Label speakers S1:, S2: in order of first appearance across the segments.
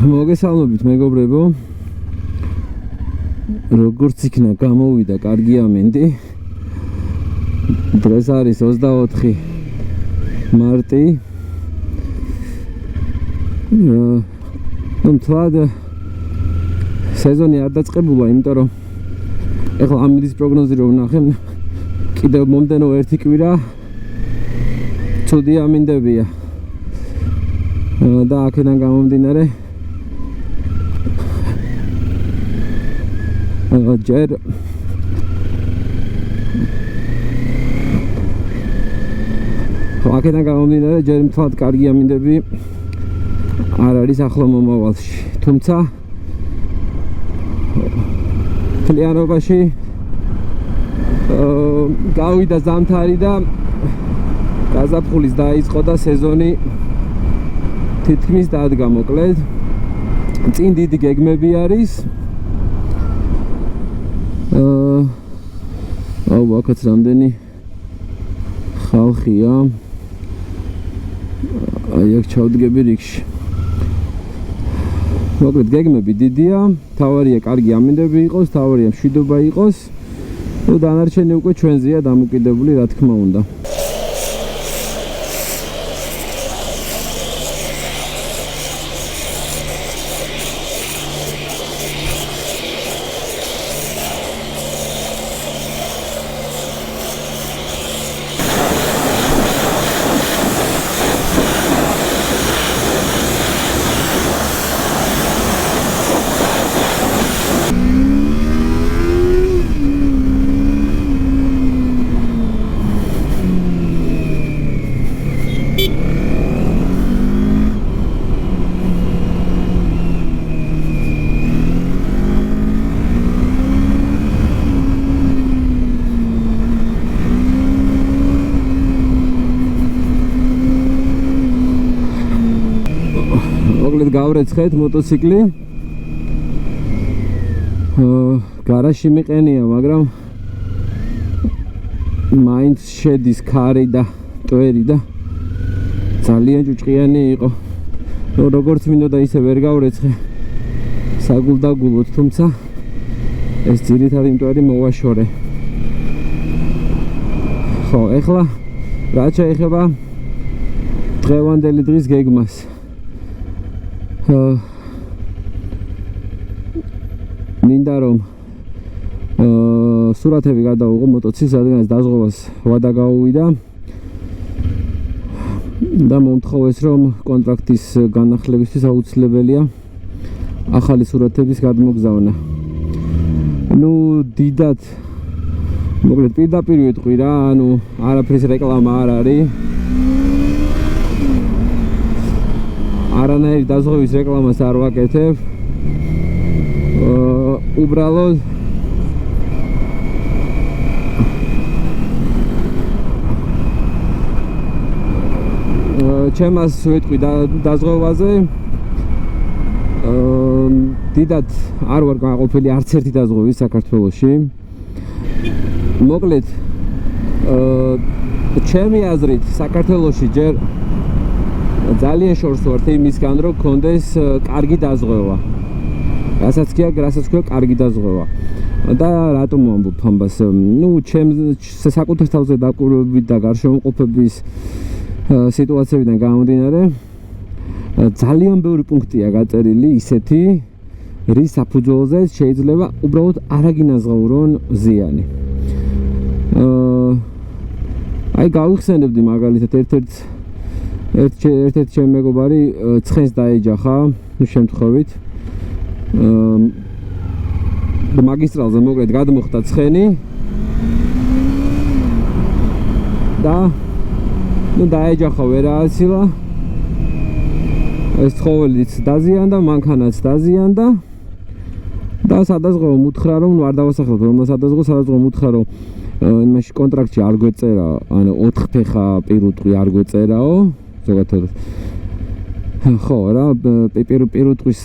S1: მოგესალმებით მეგობრებო. როგორც იქნა გამოვიდა კარგი ამინდი. დღეს არის 24 მარტი. თვად სეზონი არ დაწყებულა, იმიტომ რომ ეხლა ამინდის პროგნოზი რომ ვნახე, კიდევ მომდენო ერთი კვირა ცუდი ამინდებია. და აქედან გამომდინარე ჯერ მთლად კარგი ამინდები არ არის ახლო მომავალში, თუმცა მთლიანობაში გავიდა ზამთარი და გაზაფხულის დაიწყო და სეზონი თითქმის დადგა მოკლედ. წინ დიდი გეგმები არის. აქაც რამდენი ხალხია. აი აქ ჩავდგები რიგში. მოკლედ გეგმები დიდია, თავარია კარგი ამინდები იყოს, თავარია მშვიდობა იყოს. ნუ დანარჩენი უკვე ჩვენზეა დამოკიდებული, რა თქმა უნდა. გავრეცხეთ მოტოციკლი. გარაჟში მიყენია, მაგრამ მაინც შედის ქარი და ტვერი და ძალიან ჭუჭყიანი იყო. როგორც მინდოდა ისე ვერ გავრეცხე. საგულდაგულოდ, თუმცა ეს ძირითადი მტვერი მოვაშორე. ხო, ეხლა რა შეეხება დღევანდელი დღის გეგმას. მინდა რომ სურათები გადავიღო მოტოციკლის, რადგან დაზღვევას ვადა გაუვიდა და მომთხოვეს რომ კონტრაქტის განახლებისთვის აუცილებელია ახალი სურათების გადმოგზავნა. ნუ დიდად მოკლედ პირდაპირ ვიტყვი რა, ანუ არაფრის რეკლამა არ არის. არანაირი დაზღვევის რეკლამას არ ვაკეთებ. უბრალოდ ჩემას ვიტყვი დაზღვევაზე. დიდად არ ვარ გაყოფილი არც ერთი დაზღვევის საქართველოში. მოკლედ ჩემი აზრით საქართველოში ჯერ ძალიან შორს ვართ იმისგან რომ გქონდეს კარგი დაზღვევა. რასაც ქვია კარგი დაზღვევა. და რატომ ვამბობ ამბას? ნუ საკუთარ თავზე დაკვირვებით და გარშემოყოფების სიტუაციებიდან გამომდინარე ძალიან ბევრი პუნქტია გაწერილი ისეთი, რის საფუძველზეც შეიძლება უბრალოდ არ აგინაზღაურონ ზიანი. აი გავიხსენებდი მაგალითად ერთ-ერთი ჩემი მეგობარი ცხენს დაეჯახა, შემთხვევით მაგისტრალზე მოკლედ გადმოხდა ცხენი და დაეჯახა, ვერ ააცილა. ეს ცხოველიც დაზიანდა, მანქანაც დაზიანდა და სადაზღვევო მუთხრა რომ არ დავასახელოთ რომ სადაზღვევო მუთხრა რომ იმაში კონტრაქტში არ გვეწერა, ანუ 4 ფეხა პირუტყვი არ გვეწერაო. ზოგადად ხო რა, პირუტყვის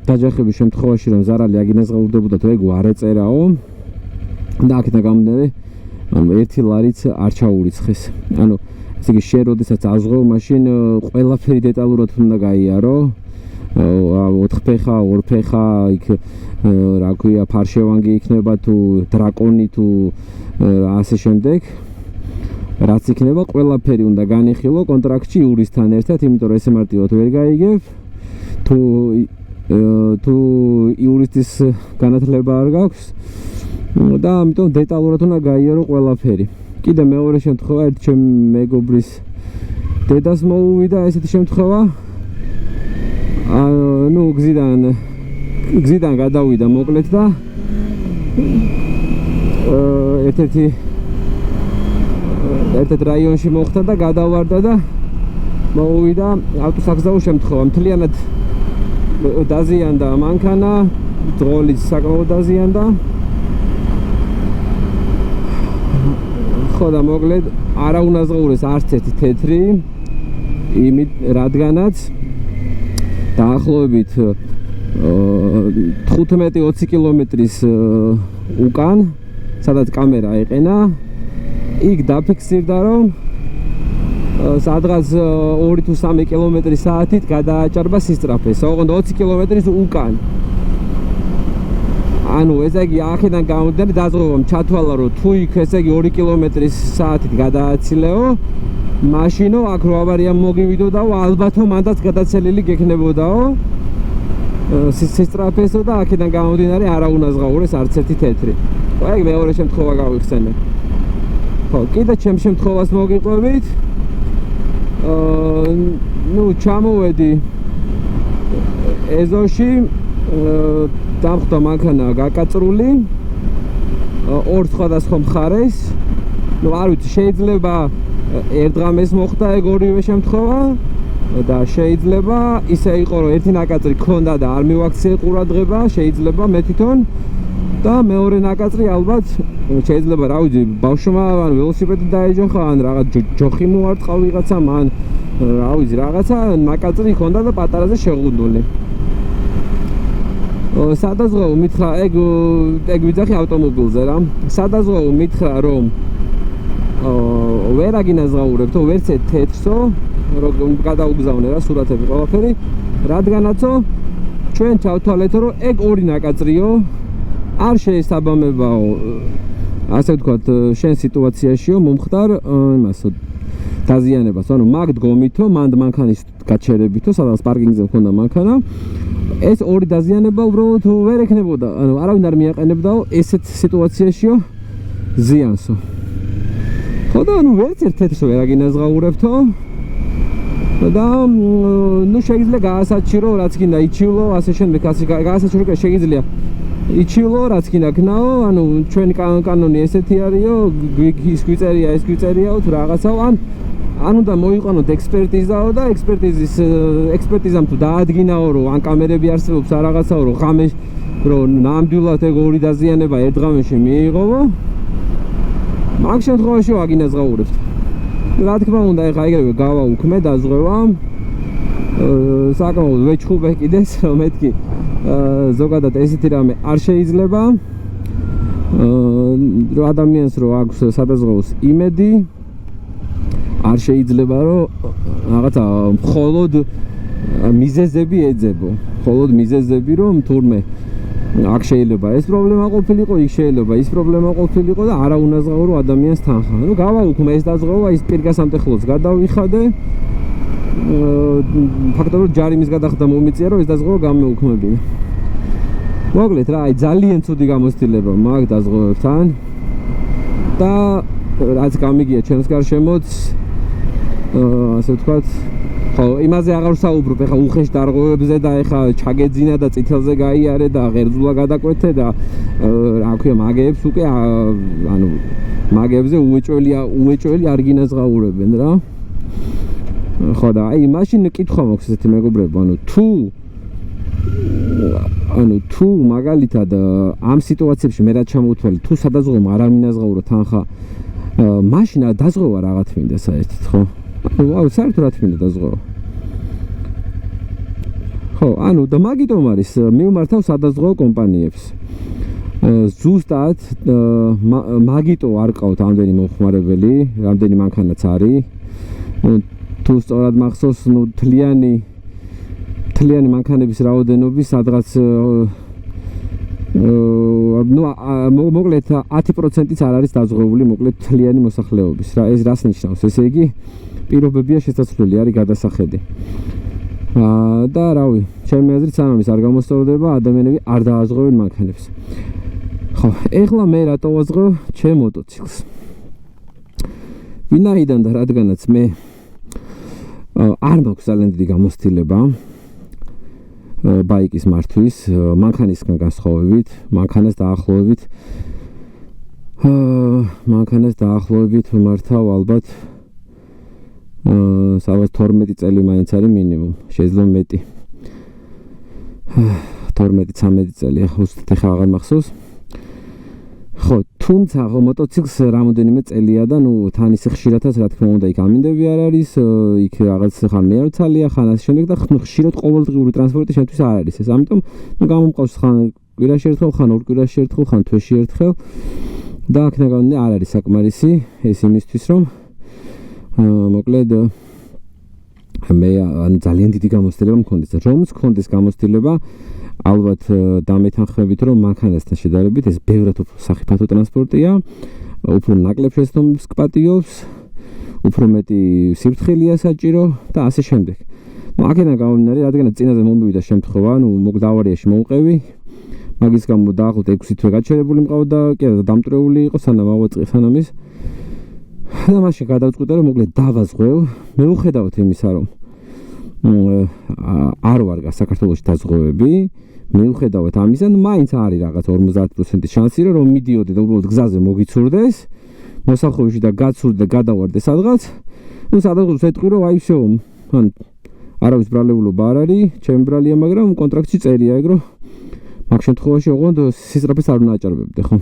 S1: დაჯახების შემთხვევაში რომ ზარალი აგინაზღაურდებოდა თუ ეგ არ ეწერაო და აქედან გამომდინარე ანუ ერთი ლარიც არ ჩაურიცხეს. ანუ ესე იგი შენ როდესაც აზღვევ, მაშინ ყველაფერი დეტალურად უნდა გაიარო 4 ფეხა, 2 ფეხა, იქ რა ქვია, ფარშევანგი იქნება თუ დრაკონი თუ ასე შემდეგ. რაც იქნება, ყველაფერი უნდა განიხილო კონტრაქტში იურისტთან ერთად, იმიტომ რომ ესე მარტივად ვერ გაიგებ. თუ იურისტის განათლება არ გაქვს და ამიტომ დეტალურად უნდა გაიარო ყველაფერი. კიდე მეორე შემთხვევა, ერთ ჩემ მეგობრის დედას მოუვიდა ესეთი შემთხვევა. ნუ გზიდან გადავიდა მოკლედ და ერთ რაიონში მოხდა და გადავარდა და მოუვიდა ავტოსაგზაო შემთხვევა. მთლიანად დაზიანდა მანქანა, დროლის საკმაოდ დაზიანდა. ხო და მოკლედ არა უნაზღაურეს არც ერთი თეთრი, რადგანაც დაახლოებით 15-20 კილომეტრის უკან, სადაც კამერა ეყენა, იქ დაფიქსირდა, რომ სადღაც 2 თუ 3 კმ/სთ გადააჭარბა სისწრაფეს, ოღონდ 20 კმ-ის უკან. ანუ ესე იგი აქედან გამომდინარე დაზღვევამ ჩათვალა, რომ თუ იქ ესე იგი 2 კმ/სთ გადააცილეო, მაშინო აქ რო ავარია მოგივიდოდაო, ალბათო მანდაც გადაცელილი გექნებოდაო სისწრაფესო და აქედან გამომდინარე არა უნაზღაურეს არც ერთი თეთრი. აი მეორე შემთხვევა გავიხსენე. ხო, კიდე ჩემ შემთხვევას მოგიყვებით. ნუ ჩამოვედი ეზოში, დამხვდა მანქანა გაკაწრული, ორ სხვადასხვა მხარეს. ნუ არ ვიცი, შეიძლება ერთ დღამეს მოხდა ეგ ორივე შემთხვევა და შეიძლება ისე იყო, რომ ერთი ნაკაწრი ქონდა და არ მივაქციე ყურადღება, შეიძლება მე თვითონ და მეორე ნაკაწრი ალბათ შეიძლება, რა ვიცი, ბავშვმა ან ველოსიპედი დაეჯახა, ან რაღაც ჯოხი მოარტყა ვიღაცამ, ან რა ვიცი, რაღაცა ნაკაწრი ქონდა და პატარაზე შეღუნდული. სადაზღვეო მითხრა, ეგ ვიძახი ავტომობილზე რა. სადაზღვეო მითხრა, რომ ვერ აგინაზღაურებთო, ვერც ერთ თეთრსო, რომ გადაუგზავნე რა სურათები ყველაფერი, რადგანაცო ჩვენ ჩავთვალეთ, რომ ეგ ორი ნაკაწრიო არ შეესაბამებაო, ასე ვთქვათ, შენ სიტუაციაშიო მომხდარ იმასო დაზიანებას, ანუ მაგ დგომითო, მანდ მანქანის გაჩერებითო, სადაც პარკინგზე მქონდა მანქანა, ეს ორი დაზიანება უბრალოდ ვერ ექნებოდა, ანუ არავინ არ მიაყენებდაო ესეთ სიტუაციაშიო ზიანსო. ხო და ნუ ვერც ერთ თეთრსო ვერ აგინაზღაურებთო და ნუ შეიძლება გაასაჩირო, რაც კიდე იჩივლო, ასე შემდეგ, ასე გაასაჩირო, შეიძლება იჩივლო, რაც კიდე ქნაო, ანუ ჩვენი კანონი ესეთი არისო, ის გვიწერია, ეს გვიწერიაო თუ რაღაცაო, ან უნდა მოიყვანოთ ექსპერტიზაო და ექსპერტიზამ თუ დაადგინაო, რომ ან კამერები არსებობს, ან რაღაცაო, რომ ღამეს რომ ნამდვილად ეგ ორი დაზიანება ერთ ღამეში მიიღოვო, მაგ შემთხვევაში ვაგინაზღაურებთ. რა თქმა უნდა, ეხა ეგრევე გავაუქმე დაზღვევა. საკმაოდ ვეჩხუბე კიდეც, რომ მეთქი ზოგადად ესეთი რამე არ შეიძლება. რომ ადამიანს რო აქვს სადაზღვევოს იმედი, არ შეიძლება რომ რაღაცა მხოლოდ მიზეზები ეძებო. მხოლოდ მიზეზები, რომ თურმე აქ შეიძლება ეს პრობლემა ყოფილიყო, იქ შეიძლება ის პრობლემა ყოფილიყო და არა უნაზღაურო ადამიანს თანხა. ნუ გავაუქმე ეს დაზღვევა, ის პირგასამტეხლოს გადავიხადე. ფაქტობრივად ჯარიმის გადახდა მომიწია, რომ ეს დაზღვევა გამეუქმებინა. მოკლედ რა, აი ძალიან ცუდი გამოცდილება მაგ დაზღვევებთან და რაც გამიგია ჩვენს გარშემოც, ასე ვთქვათ, ხო, იმაზე აღარ ვსაუბრობ, ეხა უხეშ დარღვევებზე და ეხა ჩაგეძინა და წითელზე გაიარე და ღერძულა გადაკვეთე და რა ქვია, მაგეებს უკვე ანუ მაგებზე უეჭველი არ გინაზღაურებენ რა. ხო და აი მაშინ კითხვა მაქვს ესეთი მეგობრებო, ანუ თუ მაგალითად ამ სიტუაციებში მე რა ჩამოვთვალე, თუ სადაზღვევამ არ ამინაზღაურო თანხა, მაშინ დაზღვევა რაღაც მინდა საერთოდ, ხო? აუ, საერთოდ რა თქმა უნდა დაზღვევა. ხო, ანუ და მაგიტომ არის მივმართავ სადაზღვევო კომპანიებს. ზუსტად მაგიტო არ ყავთ ამდენი მომხმარებელი, რამდენი მანქანაც არის. თუ სწორად მახსოვს, ნუ თლიანი მანქანების რაოდენობის სადღაც მოკლედ 10%-იც არ არის დაზღვეული მოკლედ თლიანი მოსახლეობის. ეს რას ნიშნავს? ესე იგი, პირობებია შესაძლებელი არის გადასახედი. და რავი, ჩემი აზრით სანამ ის არ გამოსწორდება, ადამიანები არ დააზღვევენ მანქანებს. ხო, ეხლა მე რატო ვაზღვევ ჩემ მოტოციკლს? ვინაიდან და რადგანაც მე არ მაქვს ძალიან დიდი გამოცდილება ბაიკის მართვის, მანქანისგან განსხვავებით, მანქანას დაახლოებით ვმართავ ალბათ სადღაც 12 წელი მაინც არის მინიმუმ, შეიძლება მეტი. 12-13 წელი, ახლა აღარ მახსოვს. ხო, თუმცა მოტოციკლს რამოდენიმე წელია და თან ისე ხშირადაც რა თქმა უნდა იქ ამინდები არ არის, იქ რაღაც ხან მეოცალია, ხან ასე შემდეგ და ხშირად ყოველდღიური ტრანსპორტი შემთთვის არ არის ეს. ამიტომ გამომყავს ხან კვირაში ერთხელ, ხან ორ კვირაში ერთხელ, ხან თვეში ერთხელ და აქედან არ არის საკმარისი ეს იმისთვის რომ მოკლედ მე ძალიან დიდი გამოცდილება მქონდეს. რომც მქონდეს გამოცდილება ალბათ დამეთანხმებით რომ მანქანასთან შედარებით ეს ბევრად უფრო სახიფათო ტრანსპორტია, უფრო ნაკლებ შეცდომებს გპატიობს, უფრო მეტი სიფრთხილეა საჭირო და ასე შემდეგ. აქედან გამომდინარე, რადგანაც წინაზე მომივიდა შემთხვევა, მოკლედ ავარიაში მოვყევი, მაგის გამო დაახლოებით 6 თვე გაჩერებული მყავდა, კი არა დამტრეული იყო სანამ ავაწყე სანამ ის და მაშინ გადავწყვიტე რომ მოკლედ დავაზღვევ. მეუხედავთ იმისა რომ არ ვარ საქართველოში დაზღვევები, მიუხედავად ამისა, მაინც არის რაღაც 50% შანსი რომ მიდიოდე და უბრალოდ გზაზე მოგიცურდეს, მოსახლეობაში და გაცურდე, გადავარდე სადღაც. სადღაც ვეთქვი რომ აი всё, ან არავის ბრალებულობა არ არის, ჩემი ბრალია, მაგრამ კონტრაქტში წერია ეგ რომ მაგ შემთხვევაში ოღონდ სისწრაფეს არ უნდა აჭარბებდე, ხო?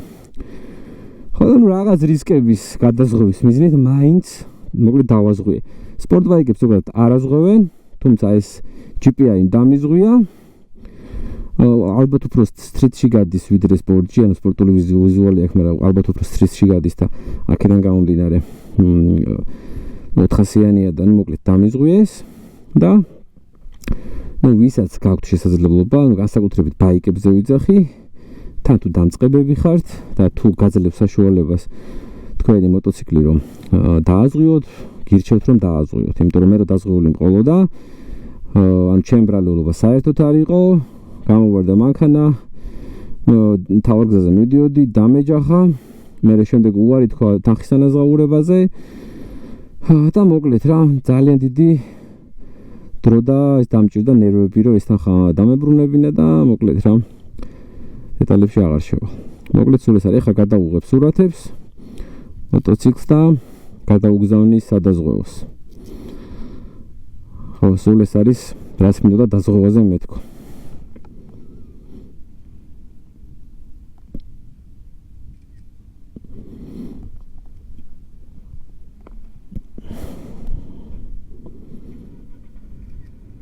S1: ხო, რაღაც რისკების გადაზღვევის მიზნით მაინც მოკლედ დავაზღვიე. სპორტბაიკებს უბრალოდ არ აზღვევენ, თუმცა ეს GPI დამიზღვია. ალბათ უფრო სტრიტში გადის ვიდრე სპორტში, ანუ სპორტული ვიზუალი აქვს, მაგრამ ალბათ უფრო სტრიტში გადის და აქედან გამომდინარე 400-იანია და მოკლედ დამიზღვიეს და ვისაც გაქვთ შესაძლებლობა, განსაკუთრებით ბაიკებზე ვიძახი, თან თუ დამწყებები ხართ და თუ გაძლევს საშუალებას თქვენი მოტოციკლი რომ დააზღვიოთ, გირჩევთ რომ დააზღვიოთ, იმიტომ რომ მე რო დაზღვეული მყოლოდა, ან ჩემი ბრალეულობა საერთოდ არ იყო, გამოვარდა მანქანა, თავარ გზაზე მივდიოდი, დამეჯახა, მე შემდეგ უარი თქვა თანხის ანაზღაურებაზე და მოკლედ რა, ძალიან დიდი დრო და ეს დამჭირდა ნერვები რომ ეს თანხა დამებრუნებინა და მოკლედ რა, დეტალებში აღარ შევალ. მოკლედ სულ ეს არის, ახლა გადავუღებ სურათებს მოტოციკლს და გადაუგზავნის სადაზღვევოს. ხო, სულ ეს არის რაც მინდოდა დაზღვევაზე მეთქვა.